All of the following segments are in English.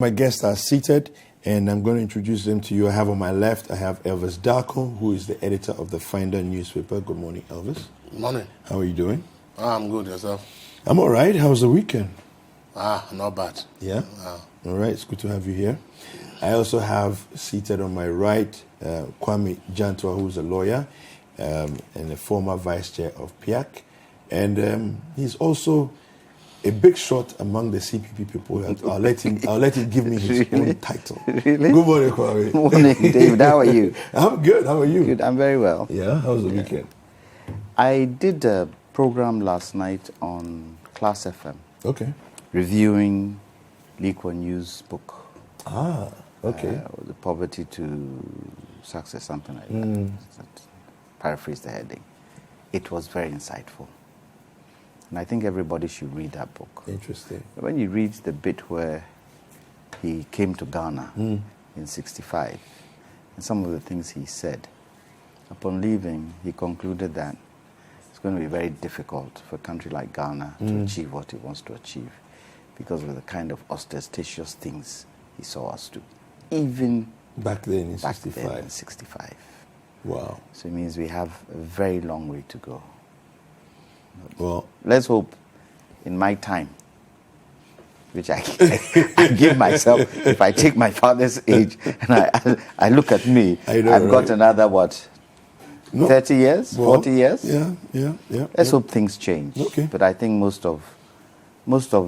My guests are seated, and I'm going to introduce them to you. I have on my left, I have Elvis Darko, who is the editor of the Finder newspaper. Good morning, Elvis. Good morning. How are you doing? I'm good. Yourself? I'm all right. How was the weekend? Not bad. Yeah? All right. It's good to have you here. I also have seated on my right, Kwame Jantuah, who's a lawyer and a former vice chair of PIAC. And he's also a big shot among the CPP people. I'll let him give me his own title. Really? Good morning, Kwame. Morning, David. How are you? I'm good. How are you? Good. I'm very well. Yeah? How was the weekend? I did a program last night on Class FM. Okay. Reviewing Lee Kuan Yew's book. Okay. The Poverty to Success, something like that. Paraphrase the heading. It was very insightful. And I think everybody should read that book. Interesting. When you read the bit where he came to Ghana in 1965, and some of the things he said, upon leaving, he concluded that it's going to be very difficult for a country like Ghana to achieve what it wants to achieve because of the kind of ostentatious things he saw us do. Even back then in 65. Wow. So it means we have a very long way to go. Well, let's hope in my time, which I give myself, if I take my father's age and I look at me, I've got another, 30 years, 40 years? Yeah. Let's hope things change. Okay. But I think most of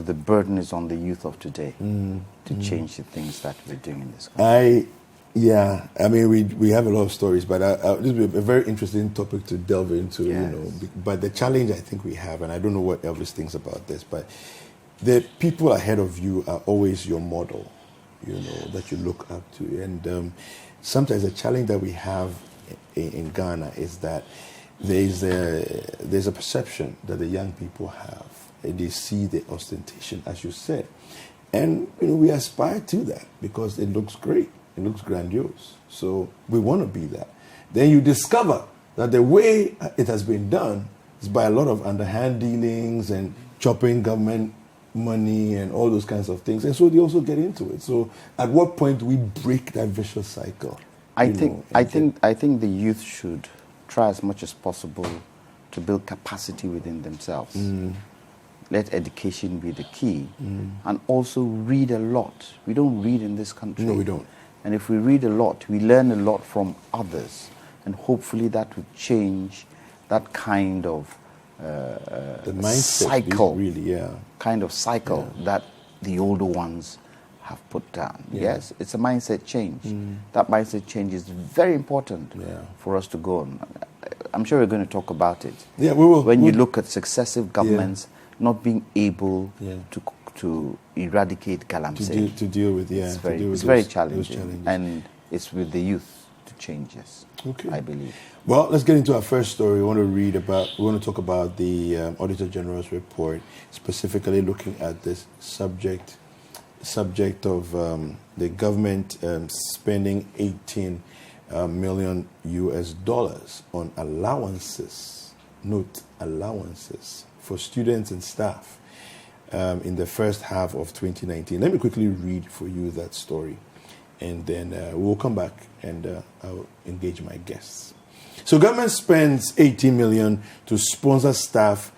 the burden is on the youth of today to change the things that we're doing in this country. I mean, we have a lot of stories, but this will be a very interesting topic to delve into, yes. But the challenge I think we have, and I don't know what Elvis thinks about this, but the people ahead of you are always your model, that you look up to. And sometimes the challenge that we have in Ghana is that there's a perception that the young people have. And they see the ostentation, as you said. And, we aspire to that because it looks great. It looks grandiose. So we want to be that. Then you discover that the way it has been done is by a lot of underhand dealings and chopping government money and all those kinds of things. And so they also get into it. So at what point do we break that vicious cycle? I think the youth should try as much as possible to build capacity within themselves. Let education be the key. And also read a lot. We don't read in this country. No, we don't. And if we read a lot, we learn a lot from others. And hopefully that will change that kind of the mindset cycle. Really, yeah. Kind of cycle that the older ones have put down. Yeah. Yes, it's a mindset change. That mindset change is very important for us to go on. I'm sure we're going to talk about it. Yeah, we will. When you look at successive governments not being able to eradicate galamsey. To deal with, it's very challenging. And it's with the youth to change this, I believe. Well, let's get into our first story. We want to talk about the Auditor General's report, specifically looking at this subject of the government spending $18 million on allowances. Note, allowances for students and staff in the first half of 2019. Let me quickly read for you that story, and then we'll come back and I'll engage my guests. So government spends $18 million to sponsor staff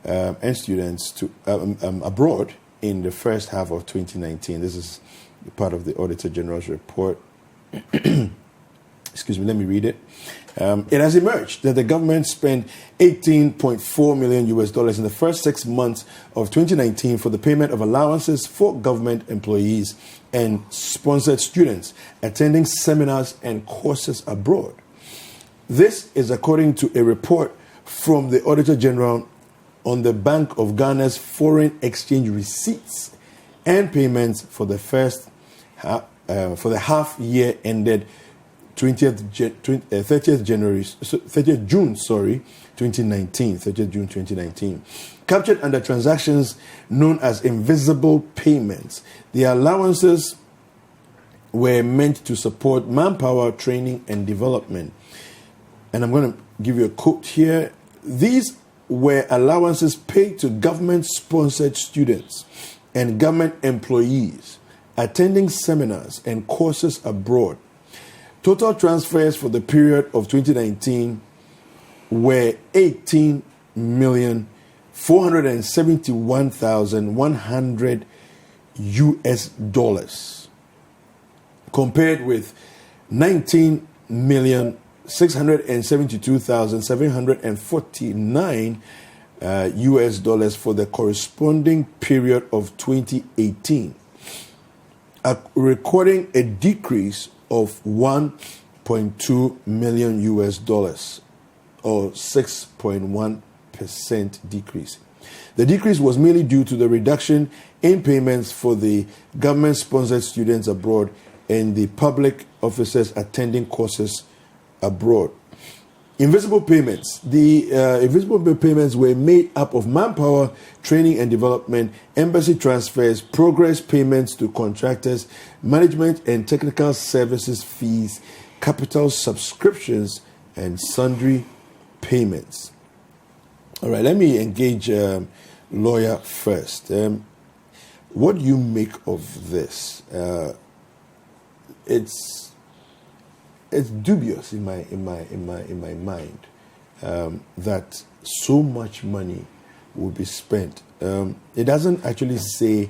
and students to abroad in the first half of 2019. This is part of the Auditor General's report. Excuse me, let me read it. It has emerged that the government spent $18.4 million in the first 6 months of 2019 for the payment of allowances for government employees and sponsored students attending seminars and courses abroad. This is according to a report from the Auditor General on the Bank of Ghana's foreign exchange receipts and payments for the half year ended 30th June 2019. Captured under transactions known as invisible payments, the allowances were meant to support manpower training and development. And I'm going to give you a quote here. These were allowances paid to government-sponsored students and government employees attending seminars and courses abroad. Total transfers for the period of 2019 were 18,471,100 US dollars, compared with 19,672,749 US dollars for the corresponding period of 2018, recording a decrease of 1.2 million US dollars, or 6.1% decrease. The decrease was mainly due to the reduction in payments for the government-sponsored students abroad and the public officers attending courses abroad. Invisible payments. The invisible payments were made up of manpower, training and development, embassy transfers, progress payments to contractors, management and technical services fees, capital subscriptions, and sundry payments. All right, let me engage lawyer first. What do you make of this? It's dubious in my mind that so much money will be spent. It doesn't actually say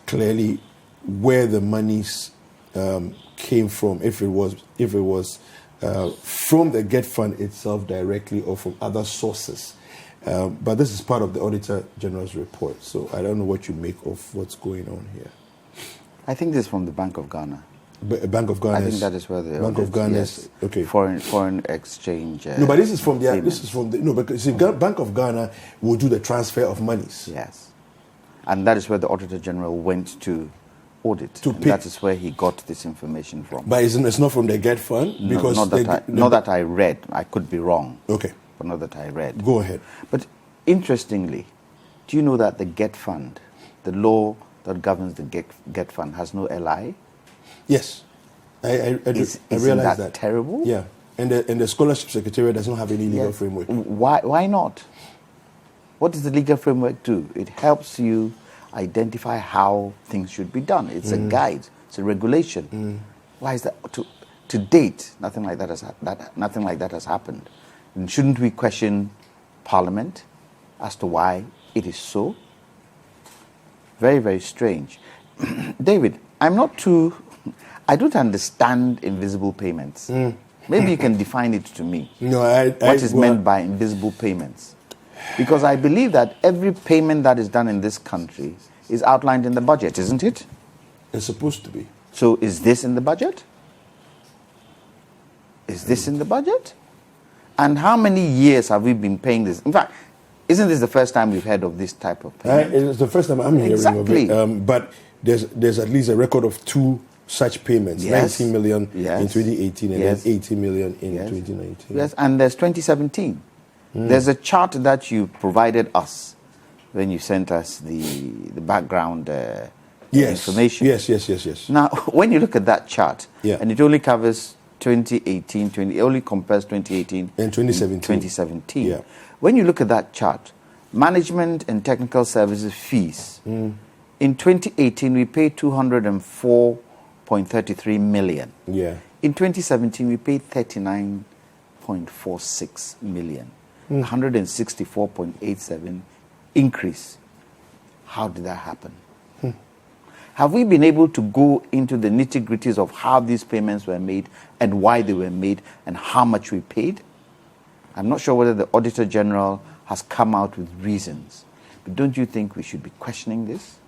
clearly where the monies came from, if it was from the Gov't Fund itself directly or from other sources. But this is part of the Auditor General's report, so I don't know what you make of what's going on here. I think this is from the Bank of Ghana. Bank of Ghana. I think that is where the Bank of Ghana. Yes, okay. Foreign exchange. No, but this is from the. This is from the. No, because see, Bank of Ghana will do the transfer of monies. Yes, and that is where the Auditor General went to audit. That is where he got this information from. But it's not from the Gov't Fund, because not that I read. I could be wrong. Okay. But not that I read. Go ahead. But interestingly, do you know that the Gov't Fund, the law that governs the Gov't Fund, has no LI? Yes, I realize that. Terrible? Yeah, and the Scholarship Secretariat does not have any legal framework. Why not? What does the legal framework do? It helps you identify how things should be done. It's a guide. It's a regulation. Why is that? To date, nothing like that has happened. And shouldn't we question Parliament as to why it is so? Very, very strange. David, I don't understand invisible payments. Maybe you can define it to me. No, what is meant by invisible payments? Because I believe that every payment that is done in this country is outlined in the budget, isn't it? It's supposed to be. So is this in the budget? Is this in the budget? And how many years have we been paying this? In fact, isn't this the first time we've heard of this type of payment? It's the first time I'm hearing of it. But there's at least a record of two such payments, 19 million in 2018 and then 80 million in 2019. Yes, and there's 2017. There's a chart that you provided us when you sent us the background information. Yes. Now, when you look at that chart, and it only covers 2018, it only compares 2018 and 2017. Yeah. When you look at that chart, management and technical services fees, in 2018 we paid 204.33 million. Yeah. In 2017 we paid 39.46 million. 164.87 increase. How did that happen? Have we been able to go into the nitty-gritties of how these payments were made and why they were made and how much we paid? I'm not sure whether the Auditor General has come out with reasons, but don't you think we should be questioning this?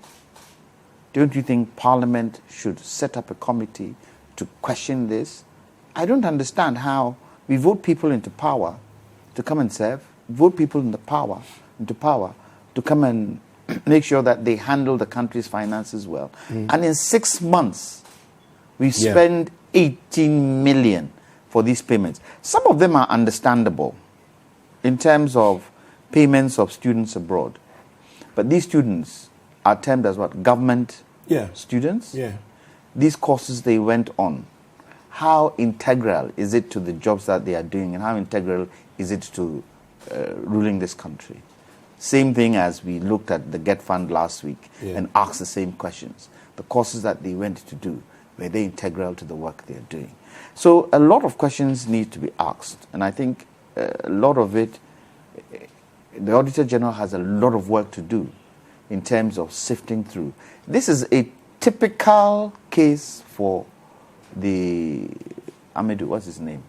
Don't you think Parliament should set up a committee to question this? I don't understand how we vote people into power to come and serve, vote people into power to come and make sure that they handle the country's finances well. And in 6 months, we spend 18 million for these payments. Some of them are understandable in terms of payments of students abroad. But these students are termed as what? Government students? Yeah. These courses they went on, how integral is it to the jobs that they are doing, and how integral is it to ruling this country? Same thing as we looked at the Gov't Fund last week and asked the same questions. the courses that they went to do, were they integral to the work they're doing? So a lot of questions need to be asked, and I think a lot of it, the Auditor General has a lot of work to do in terms of sifting through. This is a typical case for the Amadou, what's his name?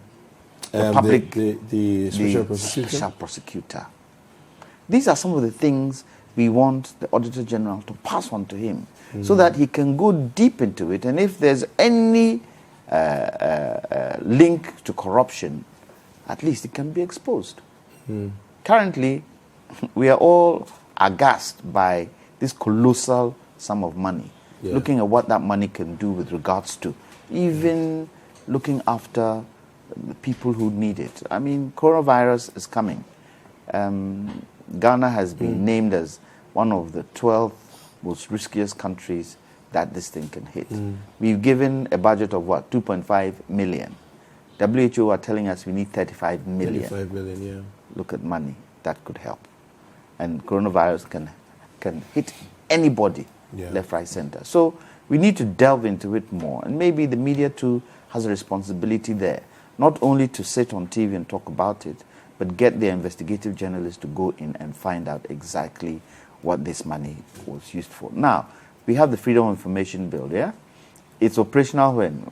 The special prosecutor. These are some of the things we want the Auditor General to pass on to him so that he can go deep into it. And if there's any link to corruption, at least it can be exposed. Currently, we are all aghast by this colossal sum of money, looking at what that money can do with regards to even looking after the people who need it. I mean, coronavirus is coming. Ghana has been named as one of the 12 most riskiest countries that this thing can hit. We've given a budget of what, 2.5 million. WHO are telling us we need 35 million. 35 million, yeah. Look at money that could help. And coronavirus can hit anybody, left, right, center. So we need to delve into it more. And maybe the media too has a responsibility there, not only to sit on TV and talk about it, but get the investigative journalists to go in and find out exactly what this money was used for. Now, we have the Freedom of Information Bill, yeah? It's operational when?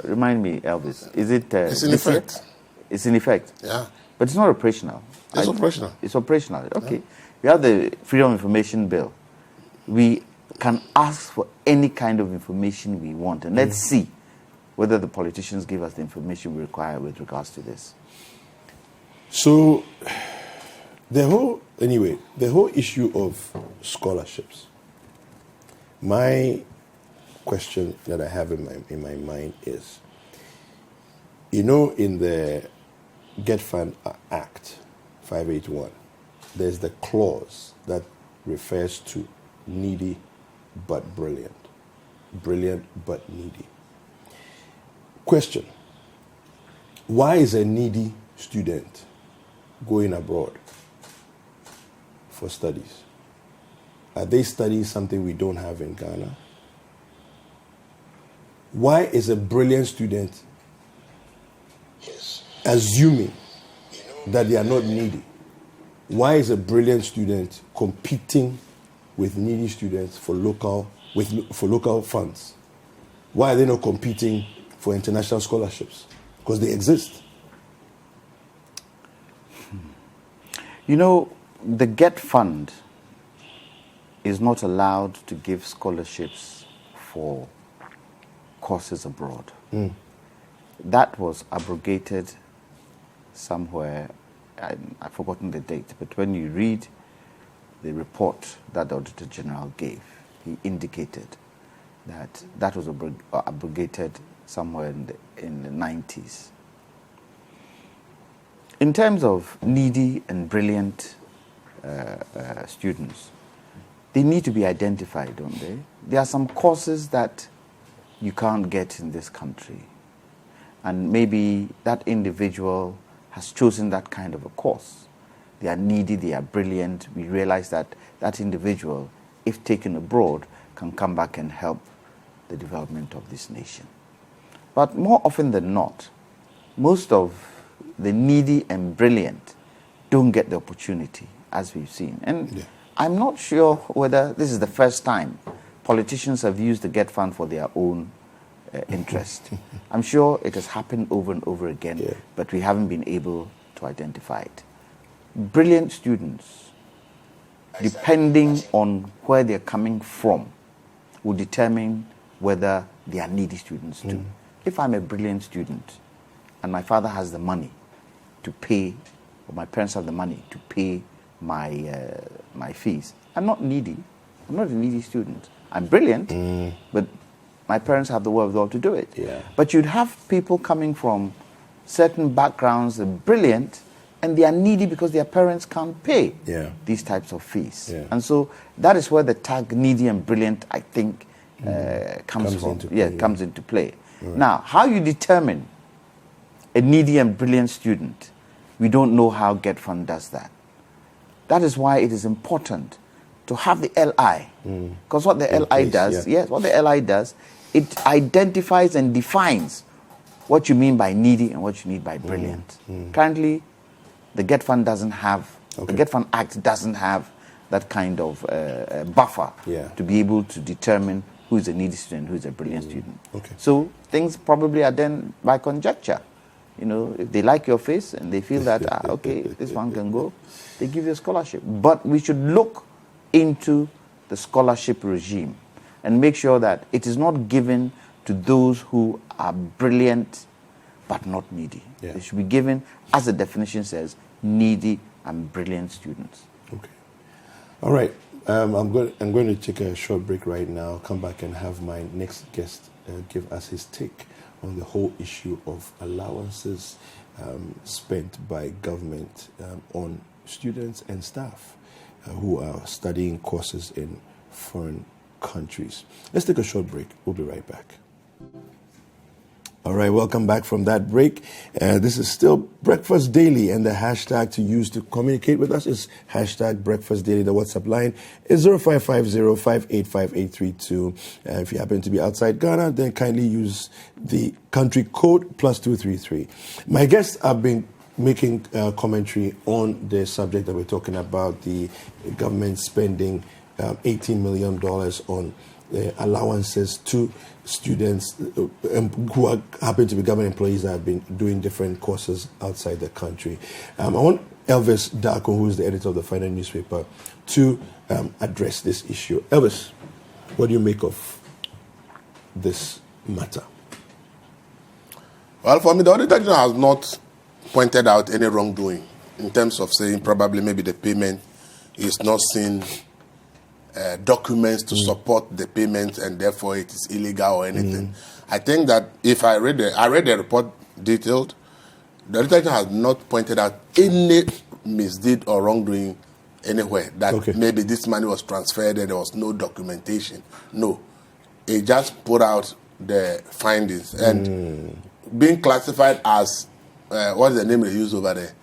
Remind me, Elvis. Is it... it's in effect. Year? It's in effect? Yeah. But it's not operational. It's operational. It's operational, okay. Yeah. We have the Freedom of Information Bill. We can ask for any kind of information we want, and let's see whether the politicians give us the information we require with regards to this. So, the whole issue of scholarships, my question that I have in my mind is, in the Gov't Fund Act 581, there's the clause that refers to needy but brilliant. Brilliant but needy. Question: why is a needy student going abroad for studies? Are they studying something we don't have in Ghana? Why is a brilliant student assuming that they are not needy? Why is a brilliant student competing with needy students for local funds? Why are they not competing for international scholarships? Because they exist. The Gov't Fund is not allowed to give scholarships for courses abroad. That was abrogated somewhere, I've forgotten the date, but when you read the report that the Auditor General gave, he indicated that was abrogated somewhere in the 90s. In terms of needy and brilliant students, they need to be identified, don't they? There are some courses that you can't get in this country, and maybe that individual has chosen that kind of a course. They are needy, they are brilliant. We realize that that individual, if taken abroad, can come back and help the development of this nation. But more often than not, most of the needy and brilliant don't get the opportunity, as we've seen. And I'm not sure whether this is the first time politicians have used the Gov't Fund for their own interest. I'm sure it has happened over and over again, but we haven't been able to identify it. Brilliant students, depending on where they're coming from, will determine whether they are needy students too. If I'm a brilliant student and my father has the money to pay, or my parents have the money to pay my fees, I'm not needy. I'm not a needy student. I'm brilliant, but my parents have the wherewithal to do it. But you'd have people coming from certain backgrounds that are brilliant, and they are needy because their parents can't pay these types of fees. And so that is where the tag needy and brilliant, I think, comes into play. Right. Now, how you determine a needy and brilliant student, we don't know how Gov't Fund does that. That is why it is important to have the LI. Because what the LI does, what the LI does, it identifies and defines what you mean by needy and what you mean by brilliant. Currently, the Gov't Fund doesn't have, the Gov't Fund Act doesn't have that kind of buffer to be able to determine who is a needy student, who is a brilliant student. So things probably are done by conjecture. You know, if they like your face and they feel that, okay, this one can go, they give you a scholarship. But we should look into the scholarship regime and make sure that it is not given to those who are brilliant but not needy. They should be given, as the definition says, needy and brilliant students. Okay. All right. I'm going to take a short break right now. Come back and have my next guest give us his take on the whole issue of allowances spent by government on students and staff who are studying courses in foreign countries. Let's take a short break. We'll be right back. All right, welcome back from that break. This is still Breakfast Daily, and the hashtag to use to communicate with us is hashtag Breakfast Daily. The WhatsApp line is 0550-585-832. If you happen to be outside Ghana, then kindly use the country code +233. My guests have been making commentary on the subject that we're talking about, the government spending $18 million on allowances to students who happen to be government employees that have been doing different courses outside the country. I want Elvis Darko, who is the editor of the Final newspaper, to address this issue. Elvis, what do you make of this matter? Well, for me, the Auditor General has not pointed out any wrongdoing in terms of saying probably maybe the payment is not seen documents to support the payment and therefore it is illegal or anything. I think that if I read the report detailed, the Auditor General has not pointed out any misdeed or wrongdoing anywhere that maybe this money was transferred and there was no documentation. No. It just put out the findings and being classified as what's the name they use over there?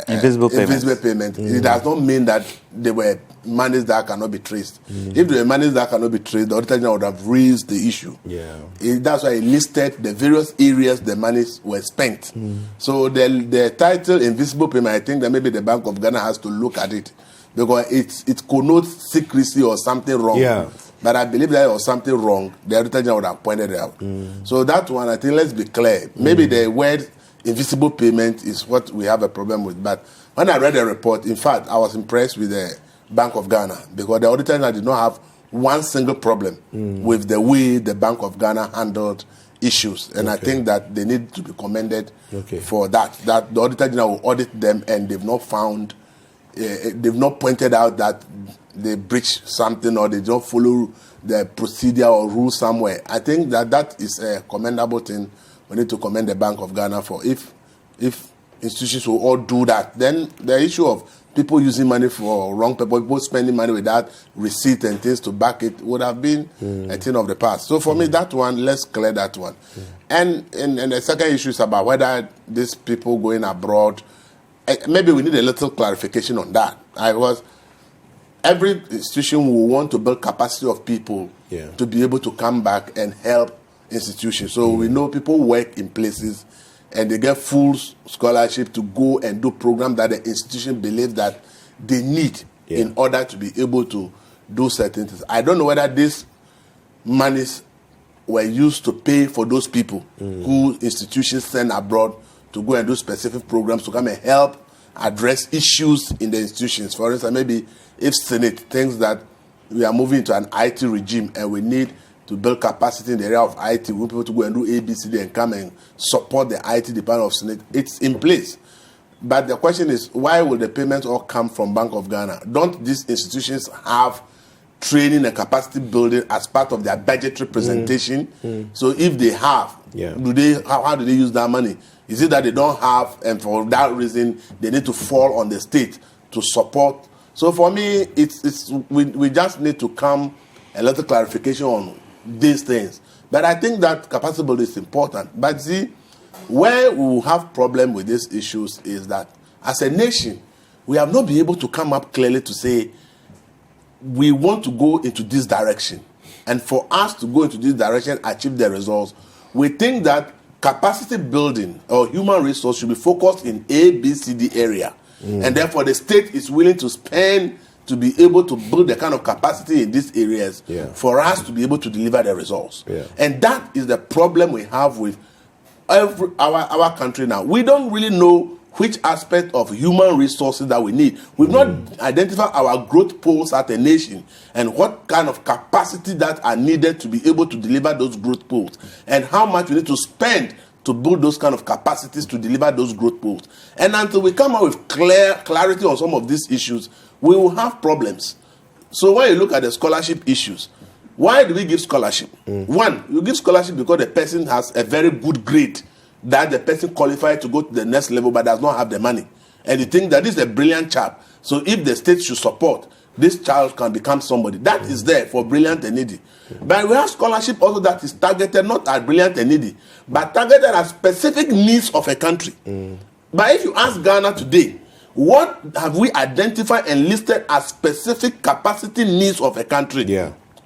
Invisible payment. It does not mean that they were monies that cannot be traced. If there were monies that cannot be traced, the Auditor General would have raised the issue. That's why he listed the various areas the monies were spent. So the title invisible payment, I think that maybe the Bank of Ghana has to look at it because it connotes secrecy or something wrong. But I believe that there was something wrong. The Auditor General would have pointed it out. So that one, I think, let's be clear. Maybe the word invisible payment is what we have a problem with. But when I read the report, in fact, I was impressed with the Bank of Ghana because the Auditor General did not have one single problem with the way the Bank of Ghana handled issues. And I think that they need to be commended for that. That the Auditor General will audit them and they've not found, they've not pointed out that they breached something or they don't follow the procedure or rule somewhere. I think that that is a commendable thing. We need to commend the Bank of Ghana for if institutions will all do that, then the issue of people using money for wrong people, people spending money without receipt and things to back it would have been a thing of the past. So for me, that one, let's clear that one. And the second issue is about whether these people going abroad, maybe we need a little clarification on that. Every institution will want to build capacity of people to be able to come back and help institutions. So we know people work in places and they get full scholarship to go and do programs that the institution believes that they need in order to be able to do certain things. I don't know whether these monies were used to pay for those people who institutions send abroad to go and do specific programs to come and help address issues in the institutions. For instance, maybe if Senate thinks that we are moving to an IT regime and we need to build capacity in the area of IT, we want people to go and do ABCD and come and support the IT department of Senate. It's in place. But the question is, why will the payments all come from Bank of Ghana? Don't these institutions have training and capacity building as part of their budgetary presentation? So if they have, how do they use that money? Is it that they don't have, and for that reason, they need to fall on the state to support? So for me, we just need to come a little clarification on these things. But I think that capacity building is important. But see, where we will have problem with these issues is that as a nation, we have not been able to come up clearly to say we want to go into this direction. And for us to go into this direction, achieve the results, we think that capacity building or human resource should be focused in A, B, C, D area. And therefore the state is willing to spend to be able to build the kind of capacity in these areas for us to be able to deliver the results. And that is the problem we have with our country now. We don't really know which aspect of human resources that we need. We've not identified our growth poles as a nation and what kind of capacity that are needed to be able to deliver those growth poles and how much we need to spend to build those kind of capacities to deliver those growth poles. And until we come out with clarity on some of these issues, we will have problems. So when you look at the scholarship issues, why do we give scholarship? One, you give scholarship because the person has a very good grade that the person qualified to go to the next level but does not have the money. And you think that this is a brilliant child. So if the state should support, this child can become somebody. That is there for brilliant and needy. But we have scholarship also that is targeted not at brilliant and needy, but targeted at specific needs of a country. But if you ask Ghana today, what have we identified and listed as specific capacity needs of a country?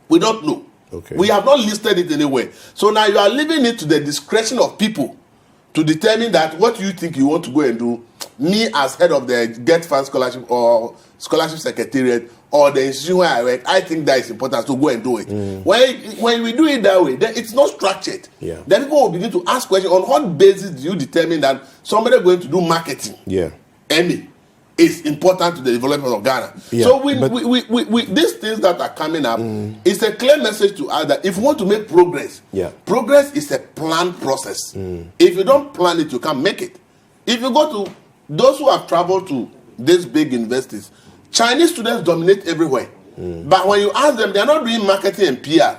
We don't know. We have not listed it anywhere. So now you are leaving it to the discretion of people to determine that what you think you want to go and do. Me as head of the Gov't Spent Scholarship or Scholarship Secretariat or the institution where I work, I think that is important to go and do it. When we do it that way, then it's not structured. Then people will begin to ask questions. On what basis do you determine that somebody going to do marketing? Emmy is important to the development of Ghana. So we these things that are coming up, it's a clear message to us that if we want to make progress, progress is a planned process. If you don't plan it, you can't make it. If you go to those who have traveled to these big universities, Chinese students dominate everywhere. But when you ask them, they are not doing marketing and PR.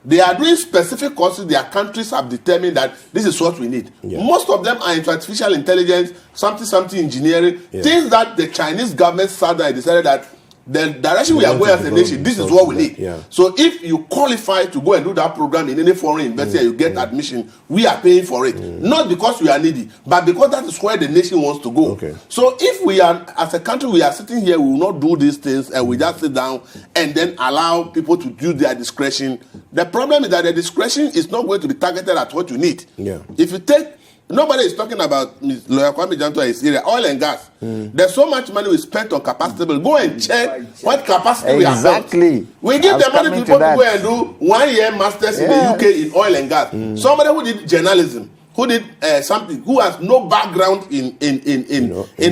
They are doing specific courses their countries have determined that this is what we need. Most of them are into artificial intelligence, something engineering, things that the Chinese government sat there and decided that the direction we are going as a nation, this is what we need. So if you qualify to go and do that program in any foreign university and you get admission, we are paying for it. Not because we are needy, but because that is where the nation wants to go. So if we are, as a country, we are sitting here, we will not do these things and we just sit down and then allow people to use their discretion. The problem is that the discretion is not going to be targeted at what you need. If you take, nobody is talking about Lawyer Kwame Jantuah is area, oil and gas. There's so much money we spent on capacity. Go and check what capacity we have built. We give the money to people to go and do 1 year masters in the UK in oil and gas. Somebody who did journalism, who did something, who has no background in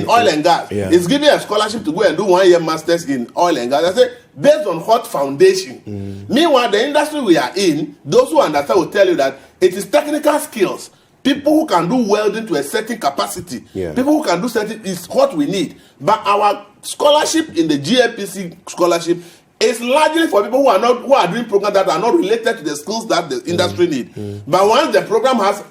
oil and gas, is given a scholarship to go and do 1 year masters in oil and gas. I say, based on what foundation? Meanwhile, the industry we are in, those who understand will tell you that it is technical skills. People who can do welding to a certain capacity, people who can do certain is what we need. But our scholarship in the GAPC scholarship is largely for people who are doing programs that are not related to the skills that the industry need. But once the program has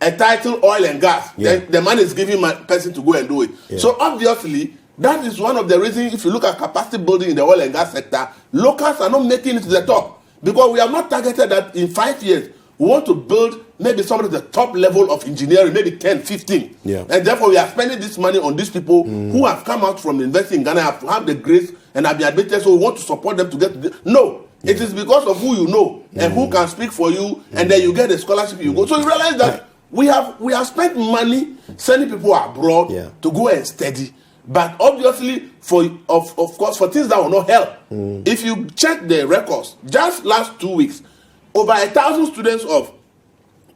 a title, oil and gas, then the man is giving my person to go and do it. So obviously, that is one of the reasons. If you look at capacity building in the oil and gas sector, locals are not making it to the top because we have not targeted that in 5 years. We want to build maybe some of the top level of engineering, maybe 10, 15. And therefore, we are spending this money on these people who have come out from investing in Ghana, have the grace and have been admitted, so we want to support them to get to the... No, it is because of who you know and who can speak for you, and then you get a scholarship, you go. So you realize that we have spent money sending people abroad to go and study. But obviously, of course, for things that will not help. If you check the records, just last 2 weeks, over 1,000 students of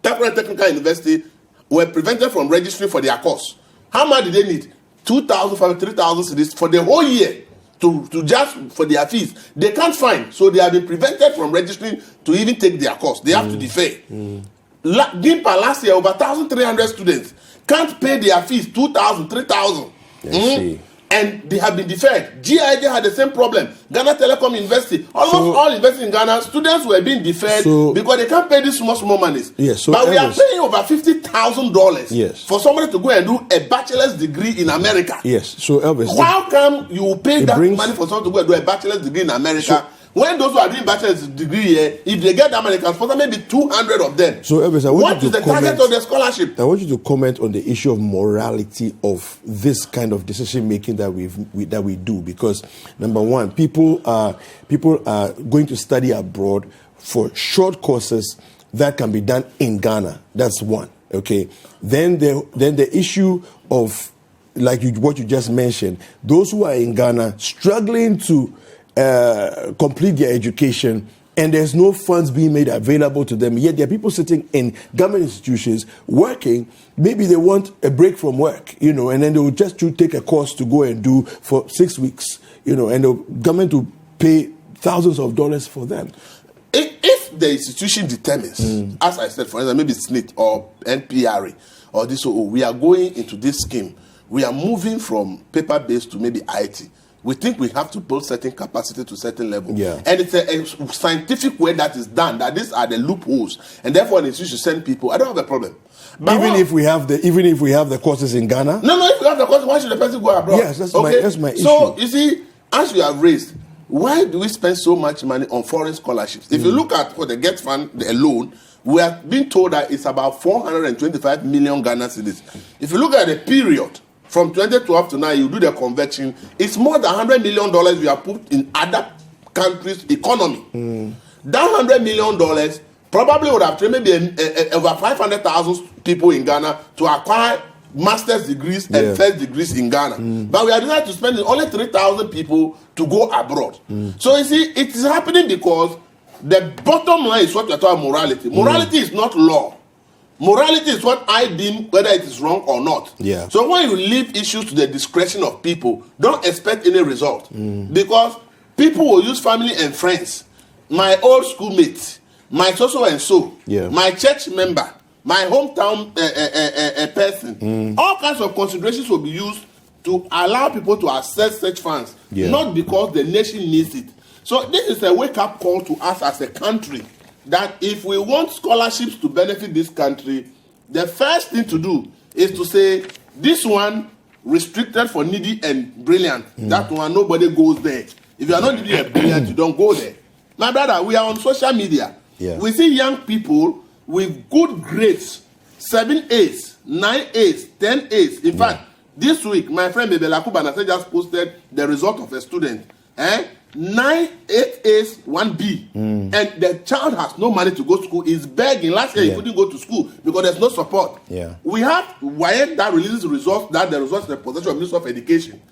Temporary Technical University were prevented from registering for their course. How much did they need? 2,000, 3,000 cedis for the whole year to just for their fees. They can't find, so they have been prevented from registering to even take their course. They have to defer. GIMPA last year, over 1,300 students can't pay their fees, 2,000, 3,000. And they have been deferred. GIJ had the same problem. Ghana Telecom University, almost all universities in Ghana, students were being deferred because they can't pay these small monies. But we are paying over $50,000 for somebody to go and do a bachelor's degree in America. So Elvis, how come you pay that money for someone to go and do a bachelor's degree in America When those who are doing bachelor's degree here, if they get that money, they can sponsor maybe 200 of them. So, Elvis, what is the target of the scholarship? I want you to comment on the issue of morality of this kind of decision making that we do, because number one, people are going to study abroad for short courses that can be done in Ghana. That's one. Okay. Then the issue of what you just mentioned, those who are in Ghana struggling to complete their education, and there's no funds being made available to them. Yet there are people sitting in government institutions working. Maybe they want a break from work, and then they will just take a course to go and do for 6 weeks, and the government will pay thousands of dollars for them. If the institution determines, as I said, for instance, maybe SNIT or NPRA or this, we are going into this scheme, we are moving from paper-based to maybe IT. We think we have to build certain capacity to certain level. Yeah. And it's a scientific way that is done, that these are the loopholes. And therefore, an institution send people. I don't have a problem. But even if we have the courses in Ghana? No, if we have the courses, why should the person go abroad? Yes, that's my issue. So, you see, as you have raised, why do we spend so much money on foreign scholarships? If you look at the Gov't Fund alone, we are being told that it's about 425 million Ghana cedis. If you look at the period, from 2012 to now, you do the conversion, it's more than $100 million we have put in other countries' economy. That $100 million probably would have trained maybe over 500,000 people in Ghana to acquire master's degrees and first degrees in Ghana. But we are decided to spend only 3,000 people to go abroad. So you see, it is happening because the bottom line is what we are talking about morality. Morality is not law. Morality is what I deem whether it is wrong or not. Yeah. So when you leave issues to the discretion of people, don't expect any result. Because people will use family and friends, my old schoolmates, my so and so, my church member, my hometown person. All kinds of considerations will be used to allow people to access such funds, not because the nation needs it. So this is a wake-up call to us as a country, that if we want scholarships to benefit this country, the first thing to do is to say, this one restricted for needy and brilliant. That one, nobody goes there. If you are not needy and brilliant, you don't go there. My brother, we are on social media. We see young people with good grades, 7 A's, 9 A's, 10 A's. In fact, this week, my friend Bebe Lakuba just posted the result of a student. 9, 8 A's, 1 B. And the child has no money to go to school. He's begging. Last year, he couldn't go to school because there's no support. We have WIEC that releases results, that the results in the possession of Ministry of Education.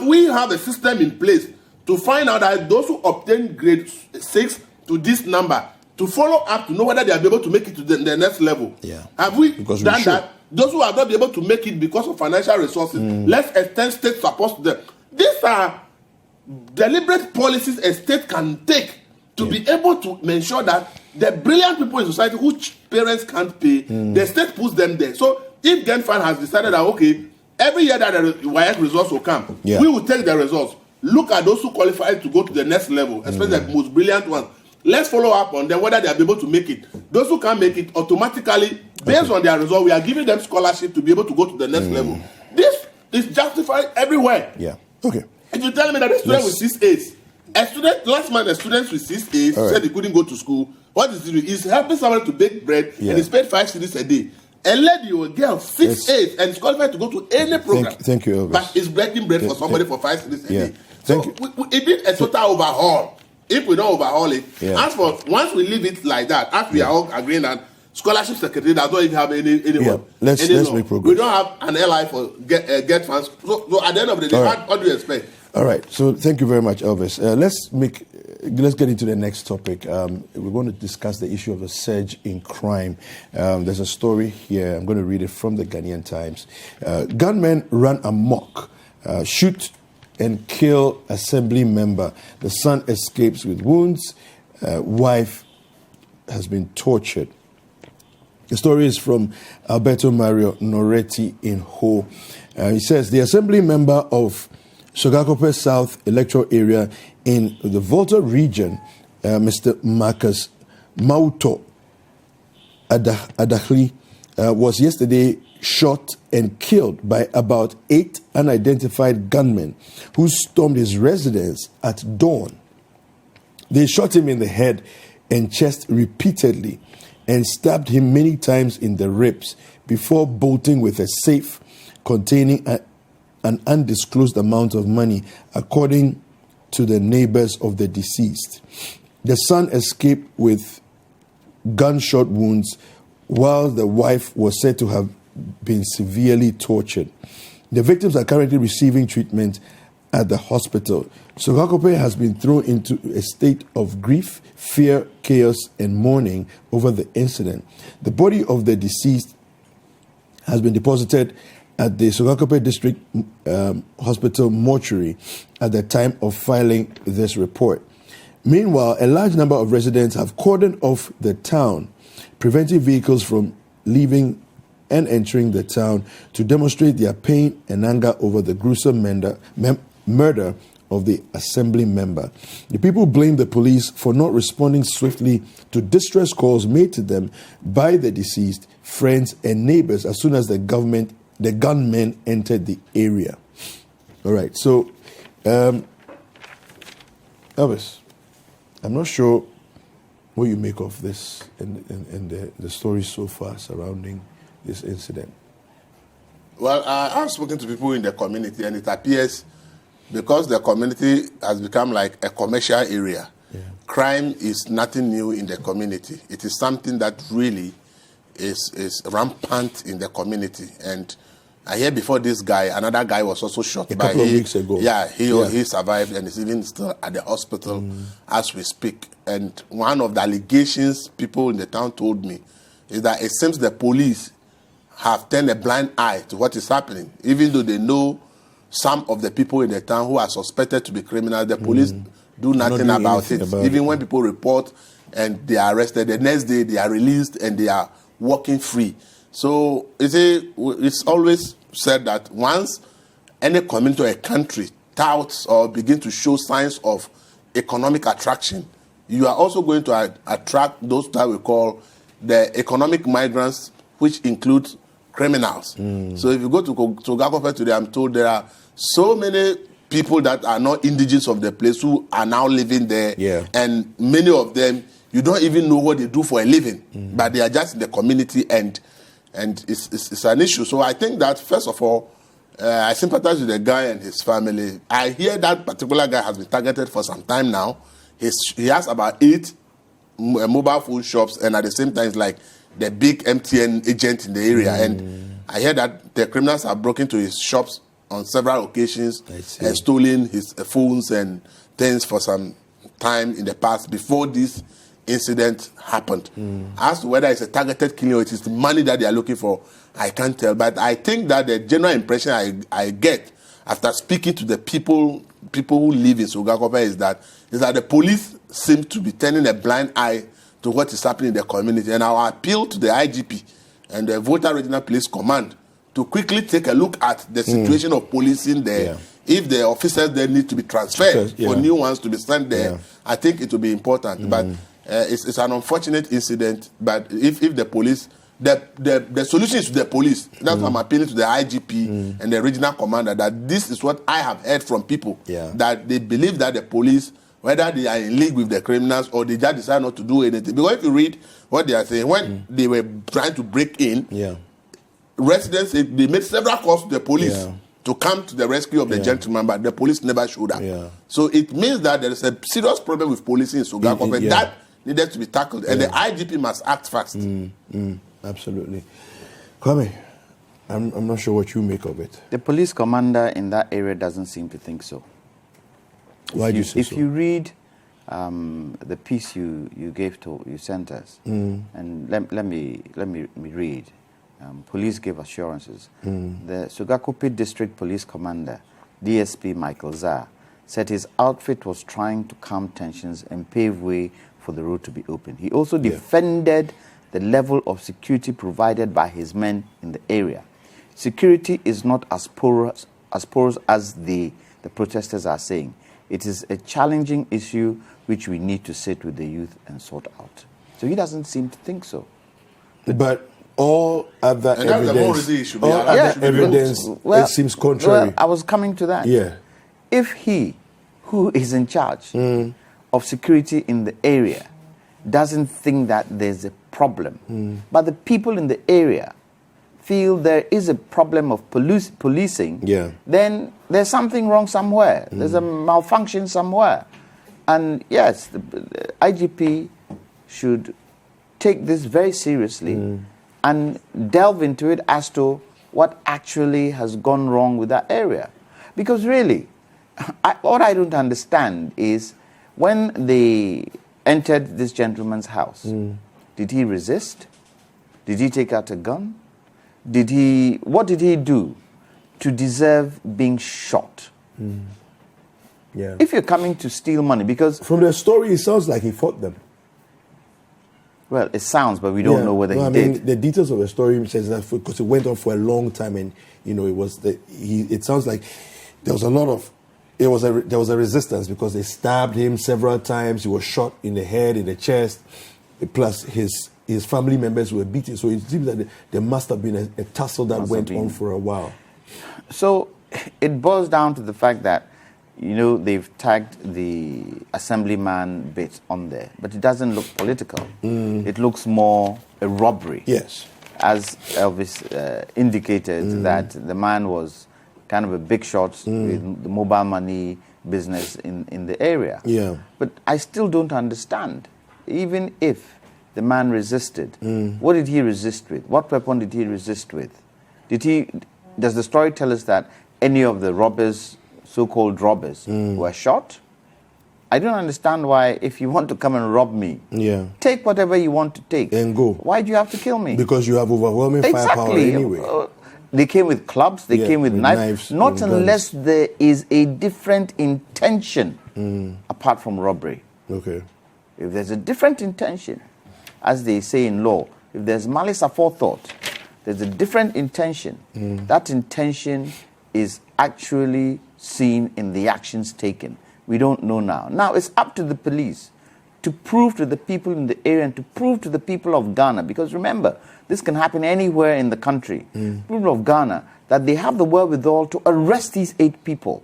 We have a system in place to find out that those who obtain grade 6 to this number, to follow up to know whether they are able to make it to the next level. Have we done that? Those who have not been able to make it because of financial resources, let's extend state support to them. These are deliberate policies a state can take to be able to ensure that the brilliant people in society whose parents can't pay, the state puts them there. So if Gov't Fund has decided that, okay, every year that the WIEC results will come, we will take the results, look at those who qualify to go to the next level, especially the most brilliant ones. Let's follow up on them, whether they are able to make it. Those who can't make it, automatically, based on their result, we are giving them scholarship to be able to go to the next level. This is justified everywhere. Okay. If you tell me that a student with 6 A's, last month a student with 6 A's said he couldn't go to school, what is he doing? He's helping somebody to bake bread and he's paid 5 cedis a day. A lady or a girl, 6 A's, and is qualified to go to any program. Thank you, Elvis. But he's breaking bread for somebody for 5 cedis a day. So it did a total overhaul. If we don't overhaul it, as for once we leave it like that, as we are all agreeing that scholarship secretary does not even have anyone. Let's make progress. We don't have an ally for Gov't Funds. So at the end of the day, what do you expect? All right. So thank you very much, Elvis. Let's get into the next topic. We're going to discuss the issue of the surge in crime. There's a story here. I'm going to read it from the Ghanaian Times. Gunmen run amok, shoot and kill assembly member. The son escapes with wounds. Wife has been tortured. The story is from Alberto Mario Noretti in Ho. He says the assembly member of Sogakope South electoral area in the Volta region, Mr. Marcus Mauto Adahli, was yesterday shot and killed by about 8 unidentified gunmen who stormed his residence at dawn. They shot him in the head and chest repeatedly and stabbed him many times in the ribs before bolting with a safe containing an undisclosed amount of money, according to the neighbors of the deceased. The son escaped with gunshot wounds, while the wife was said to have been severely tortured. The victims are currently receiving treatment at the hospital. Sogakope has been thrown into a state of grief, fear, chaos, and mourning over the incident. The body of the deceased has been deposited at the Sogakope District Hospital mortuary at the time of filing this report. Meanwhile, a large number of residents have cordoned off the town, preventing vehicles from leaving and entering the town to demonstrate their pain and anger over the gruesome murder of the assembly member. The people blame the police for not responding swiftly to distress calls made to them by the deceased, friends, and neighbors as soon as the gunmen entered the area. All right, so Elvis, I'm not sure what you make of this and the story so far surrounding this incident. Well, I've spoken to people in the community, and it appears because the community has become like a commercial area, crime is nothing new in the community. It is something that really is rampant in the community. And I hear before this guy, another guy was also shot a couple of weeks ago. Yeah, he survived and is even still at the hospital as we speak. And one of the allegations people in the town told me is that it seems the police have turned a blind eye to what is happening. Even though they know some of the people in the town who are suspected to be criminals, the police do nothing about it. Even when people report and they are arrested, the next day they are released and they are walking free. So it's always said that once any community or a country touts or begin to show signs of economic attraction, you are also going to attract those that we call the economic migrants, which include criminals. So if you go to Sogakope today, I'm told there are so many people that are not indigenous of the place who are now living there, and many of them, you don't even know what they do for a living, but they are just in the community, and it's an issue. So I think that, first of all, I sympathize with the guy and his family. I hear that particular guy has been targeted for some time now. He has about 8 mobile phone shops, and at the same time, it's like the big MTN agent in the area. And I hear that the criminals have broken into his shops on several occasions and stolen his phones and things for some time in the past before this incident happened. As to whether it's a targeted killing or it is the money that they are looking for, I can't tell. But I think that the general impression I get after speaking to the people who live in Sogakope is that the police seem to be turning a blind eye to what is happening in the community. And I'll appeal to the IGP and the Volta Regional Police Command to quickly take a look at the situation of policing there. If the officers there need to be transferred for new ones to be sent there, I think it will be important. But it's an unfortunate incident. But if the police, the solution is to the police. That's why I'm appealing to the IGP and the regional commander that this is what I have heard from people, that they believe that the police, whether they are in league with the criminals or they just decide not to do anything. Because if you read what they are saying, when they were trying to break in, residents, they made several calls to the police to come to the rescue of the gentleman, but the police never showed up. So it means that there is a serious problem with policing in Sogakope that needed to be tackled, and the IGP must act fast. Absolutely. Kwame, I'm not sure what you make of it. The police commander in that area doesn't seem to think so. Why do you say so? If you read the piece you sent us, and let me read. Police gave assurances. The Sogakope District Police Commander, DSP Michael Zah, said his outfit was trying to calm tensions and pave way for the road to be open. He also defended the level of security provided by his men in the area. Security is not as porous as the protesters are saying. It is a challenging issue which we need to sit with the youth and sort out. So he doesn't seem to think so. But all other evidence, it seems contrary. Well, I was coming to that. Yeah. If he, who is in charge, of security in the area doesn't think that there's a problem, but the people in the area feel there is a problem of policing, then there's something wrong somewhere. There's a malfunction somewhere. And yes, the IGP should take this very seriously and delve into it as to what actually has gone wrong with that area. Because really, what I don't understand is when they entered this gentleman's house, did he resist? Did he take out a gun? What did he do to deserve being shot? Yeah. If you're coming to steal money, because from the story, it sounds like he fought them. Well, it sounds, but we don't know whether he did. The details of the story says that because it went on for a long time, and it was it sounds like there was a lot of there was a resistance because they stabbed him several times. He was shot in the head, in the chest, plus his family members were beaten. So it seems that there must have been a tussle that went on for a while. So it boils down to the fact that they've tagged the Assemblyman bit on there, but it doesn't look political. It looks more a robbery. Yes. As Elvis indicated, that the man was kind of a big shot with the mobile money business in the area. Yeah. But I still don't understand. Even if the man resisted, what did he resist with? What weapon did he resist with? Does the story tell us that any of the robbers, so-called robbers, were shot? I don't understand why, if you want to come and rob me, take whatever you want to take. And go. Why do you have to kill me? Because you have overwhelming firepower anyway. They came with clubs, they came with knives. Not unless there is a different intention apart from robbery. Okay. If there's a different intention, as they say in law, if there's malice aforethought, there's a different intention. That intention is actually seen in the actions taken. We don't know now. Now it's up to the police to prove to the people in the area and to prove to the people of Ghana, because remember, this can happen anywhere in the country, people of Ghana, that they have the wherewithal to arrest these 8 people.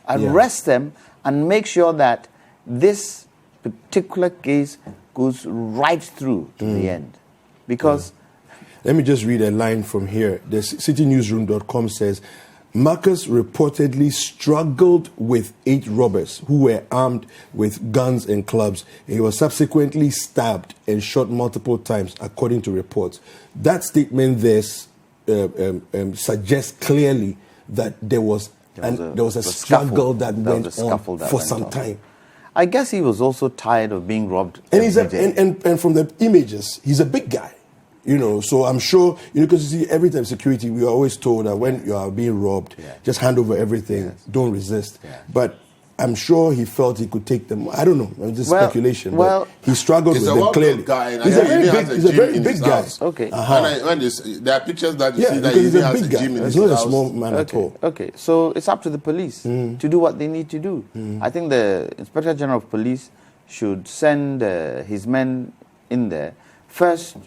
Arrest them and make sure that this particular case goes right through to the end. Because... Let me just read a line from here. The CitiNewsroom.com says, Marcus reportedly struggled with 8 robbers who were armed with guns and clubs. He was subsequently stabbed and shot multiple times, according to reports. That statement there suggests clearly that there was a struggle that went on for some time. I guess he was also tired of being robbed. And from the images, he's a big guy. So I'm sure, because you see, every time security, we are always told that when you are being robbed, just hand over everything, don't resist. But I'm sure he felt he could take them. I don't know, it's just speculation. But he struggled with them clearly. He's a very big guy. Okay. And there are pictures that you see that he has a gym in his house. He's not a small man at all. Okay, so it's up to the police to do what they need to do. I think the Inspector General of Police should send his men in there first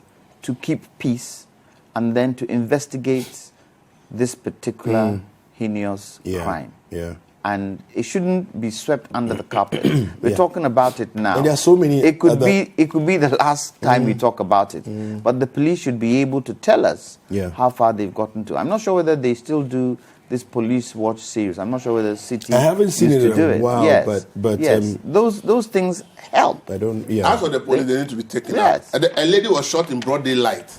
to keep peace, and then to investigate this particular heinous crime. And it shouldn't be swept under the carpet. We're talking about it now. And there are so many. It could be the last time we talk about it. But the police should be able to tell us how far they've gotten to. I'm not sure whether they still do this Police Watch series. I'm not sure whether Citi. I haven't seen it in a while, but yes, those things help. I don't. As for the police, they need to be taken out. A lady was shot in broad daylight.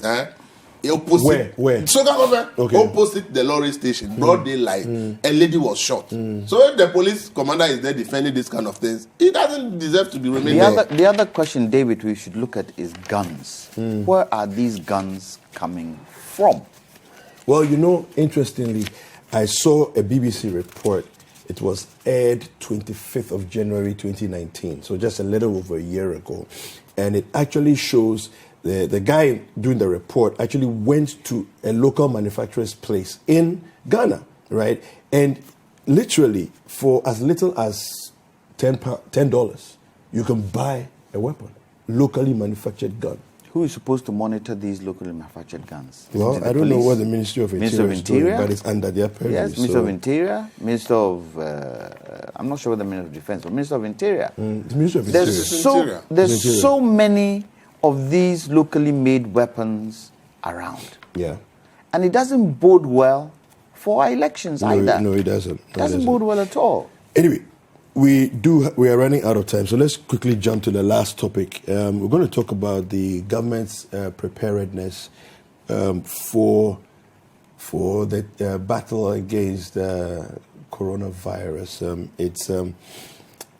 Opposite, Where? Sogakope, opposite the lorry station, broad daylight. A lady was shot. So if the police commander is there defending this kind of things, he doesn't deserve to be remaining there. The other question, David, we should look at is guns. Where are these guns coming from? Well, interestingly, I saw a BBC report. It was aired 25th of January 2019, so just a little over a year ago. And it actually shows the guy doing the report actually went to a local manufacturer's place in Ghana, right? And literally, for as little as $10, you can buy a weapon, locally manufactured gun. who is supposed to monitor these locally manufactured guns? Well, I don't know what the Ministry of Interior is doing, but it's under their purview. Yes, Minister of Interior, Minister of, I'm not sure what the Minister of Defense, but Minister of Interior. The Ministry of Interior. There's so many of these locally made weapons around. Yeah. And it doesn't bode well for our elections either. No, it doesn't. It doesn't bode well at all. Anyway, we are running out of time, so let's quickly jump to the last topic. We're going to talk about the government's preparedness for the battle against coronavirus.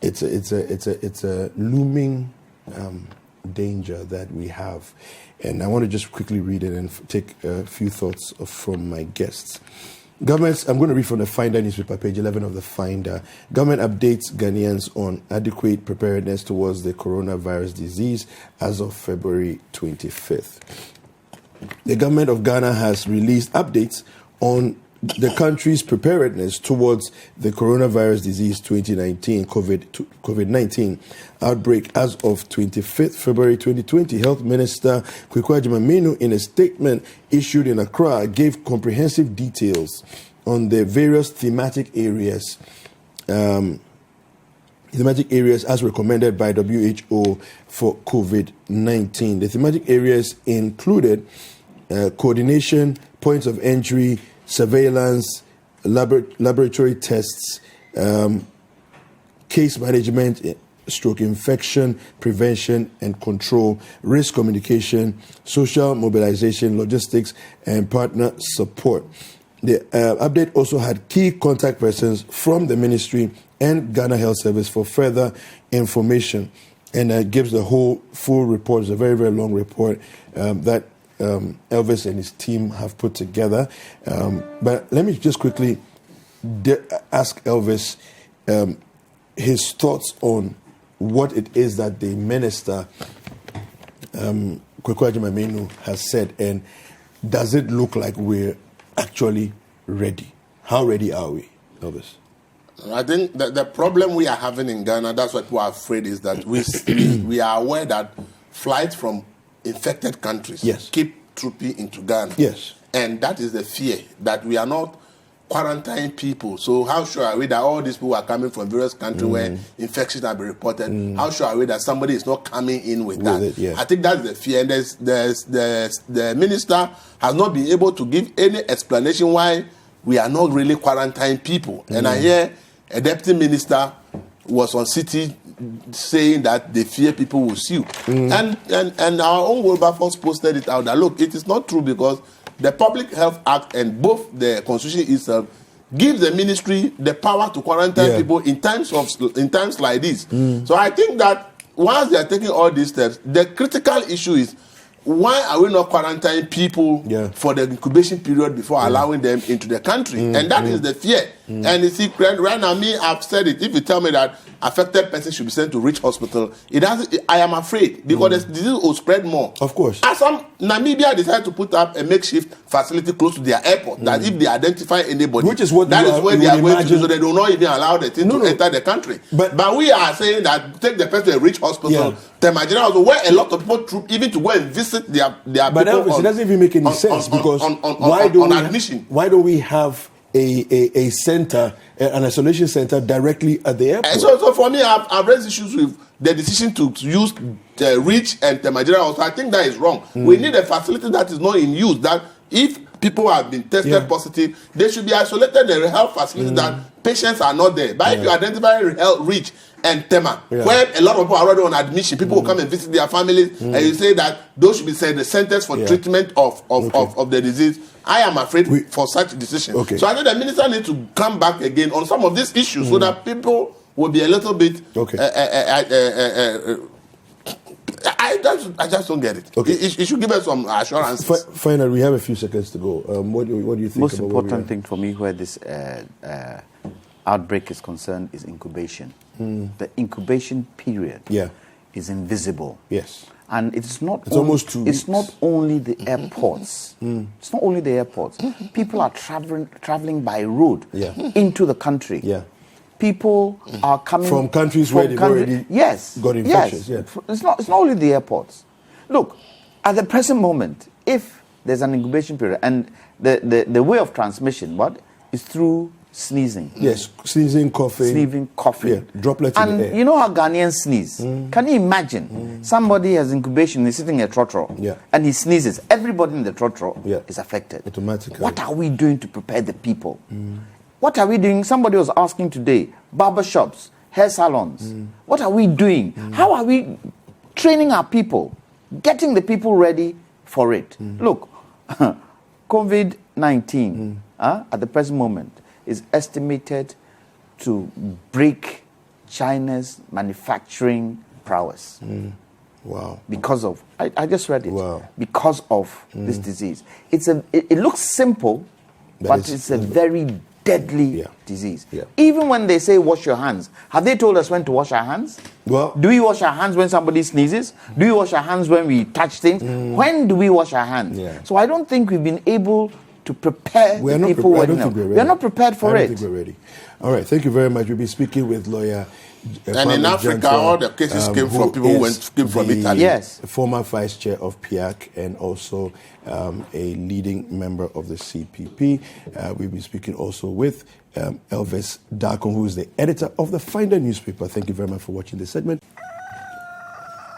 It's a looming danger that we have, and I want to just quickly read it and take a few thoughts from my guests. I'm going to read from the Finder newspaper, page 11 of the Finder. Government updates Ghanaians on adequate preparedness towards the coronavirus disease as of February 25th. The government of Ghana has released updates on the country's preparedness towards the coronavirus disease 2019, COVID-19 outbreak as of 25th February 2020. Health Minister Kwaku Sakyi, in a statement issued in Accra, gave comprehensive details on the various thematic areas as recommended by WHO for COVID-19. The thematic areas included coordination, points of entry, surveillance, laboratory tests, case management, stroke infection, prevention and control, risk communication, social mobilization, logistics, and partner support. The update also had key contact persons from the ministry and Ghana Health Service for further information, and gives the whole full report. It's a very, very long report that Elvis and his team have put together. But let me just quickly ask Elvis his thoughts on what it is that the minister, Kwaku Sakyi, has said, and does it look like we're actually ready? How ready are we, Elvis? I think that the problem we are having in Ghana, that's what we are afraid, is that we are aware that flights from infected countries keep trooping into Ghana. Yes. And that is the fear, that we are not quarantining people. So how sure are we that all these people are coming from various countries where infections have been reported? How sure are we that somebody is not coming in with that? I think that's the fear. And the minister has not been able to give any explanation why we are not really quarantining people. And I hear a deputy minister was on Citi saying that they fear people will sue. And our own Wilberforce posted it out that, look, it is not true, because the Public Health Act and both the Constitution itself gives the ministry the power to quarantine people in times like this. So I think that once they are taking all these steps, the critical issue is, why are we not quarantining people for the incubation period before allowing them into the country? And that is the fear. And you see, right now, I've said it. If you tell me that affected person should be sent to Rich Hospital, I am afraid, because the disease will spread more. Of course. As Namibia decided to put up a makeshift facility close to their airport, that if they identify anybody, which is what that is where they are going to do, so they do not even allow the thing to enter the country. But we are saying that take the person to a Rich Hospital, General, where a lot of people troop even to go and visit their but people. But it doesn't even make any sense, because why don't we have a center, an isolation center directly at the airport? And so for me, I've raised issues with the decision to use Rich and General. So I think that is wrong. We need a facility that is not in use, that if people have been tested positive, they should be isolated in a health facility that patients are not there. But if you identify Rich and Tema, where a lot of people are already on admission, people will come and visit their families, and you say that those should be the centers for treatment of the disease. I am afraid for such decisions. So I think the minister needs to come back again on some of these issues so that people will be a little bit. I just don't get it. It should give us some assurances. Finally, we have a few seconds to go. What do you think? Most important thing for me where this outbreak is concerned is incubation. The incubation period is invisible. Yes. And it's almost 2 weeks. It's not only the airports. It's not only the airports. People are traveling by road into the country. People are coming from countries where they've already got infections. It's not only the airports. Look, At the present moment, if there's an incubation period, and the way of transmission, is through sneezing. Yes, sneezing, coughing. Yeah, droplets in the air. And you know how Ghanaians sneeze? Can you imagine? Somebody has incubation, he's sitting in a trotro, and he sneezes. Everybody in the trotro is affected. Automatically. What are we doing to prepare the people? What are we doing? Somebody was asking today, barber shops, hair salons. What are we doing? How are we training our people, getting the people ready for it? Look, COVID-19 at the present moment is estimated to break China's manufacturing prowess. Wow. Because of, I just read it. Wow. Because of this disease. It looks simple, but it's a very deadly disease. Yeah. Even when they say wash your hands, have they told us when to wash our hands? Well, do we wash our hands when somebody sneezes? Do we wash our hands when we touch things? When do we wash our hands? Yeah. So I don't think we've been able to prepare the people well enough. We are not prepared for it. I don't think we're ready. All right, thank you very much. We'll be speaking with lawyer and in Africa, all the cases came from people who came from Italy. Yes. Former vice chair of PIAC and also a leading member of the CPP. We'll be speaking also with Elvis Darko, who is the editor of the Finder newspaper. Thank you very much for watching this segment.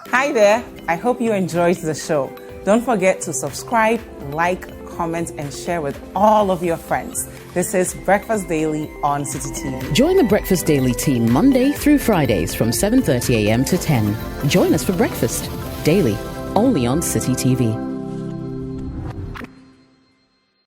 Hi there. I hope you enjoyed the show. Don't forget to subscribe, like, comment, and share with all of your friends. This is Breakfast Daily on Citi TV. Join the Breakfast Daily team Monday through Fridays from 7:30 a.m. to 10. Join us for breakfast daily, only on Citi TV.